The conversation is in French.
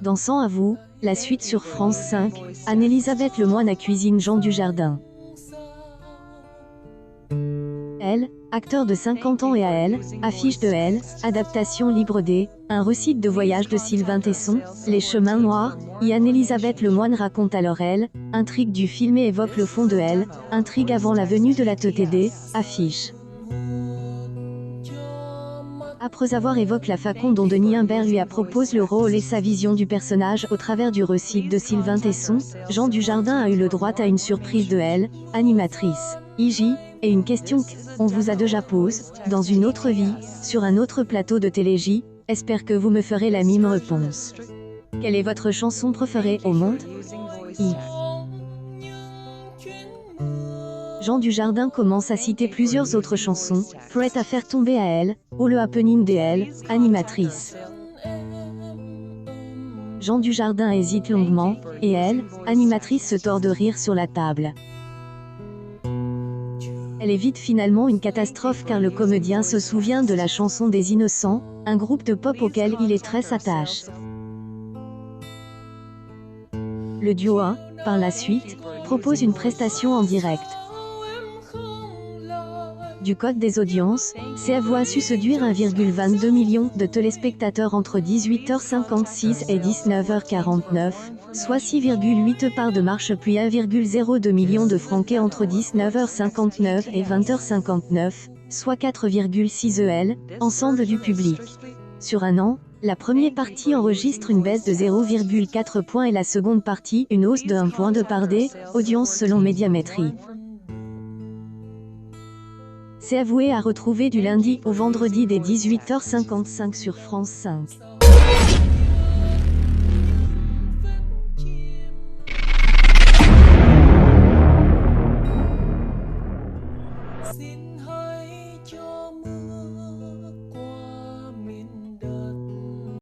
Dansant à vous, la suite sur France 5, Anne-Elisabeth Lemoine à cuisine Jean Dujardin. Elle, acteur de 50 ans et à elle, affiche de elle, adaptation libre des, un récit de voyage de Sylvain Tesson, Les Chemins Noirs, y Anne-Elisabeth Lemoine raconte alors elle, intrigue du film et évoque le fond de elle, intrigue avant la venue de la TTD, affiche. Après avoir évoqué la façon dont Denis Imbert lui a proposé le rôle et sa vision du personnage au travers du récit de Sylvain Tesson, Jean Dujardin a eu le droit à une surprise de elle, animatrice, IJ, et une question qu'on vous a déjà posée, dans une autre vie, sur un autre plateau de Télé-J, espère que vous me ferez la même réponse. Quelle est votre chanson préférée au monde? Jean Dujardin commence à citer plusieurs autres chansons, prêtes à faire tomber à elle, ou le happening des elle, animatrice. Jean Dujardin hésite longuement, et elle, animatrice se tord de rire sur la table. Elle évite finalement une catastrophe car le comédien se souvient de la chanson des Innocents, un groupe de pop auquel il est très attaché. Le duo A, par la suite, propose une prestation en direct. Du code des audiences, CAV a su séduire 1,22 million de téléspectateurs entre 18h56 et 19h49, soit 6,8 parts de marche puis 1,02 million de franquets entre 19h59 et 20h59, soit 4,6 EL, ensemble du public. Sur un an, la première partie enregistre une baisse de 0,4 points et la seconde partie une hausse de 1 point de part des audiences selon Médiamétrie. C'est avoué à retrouver du lundi au vendredi dès 18h55 sur France 5.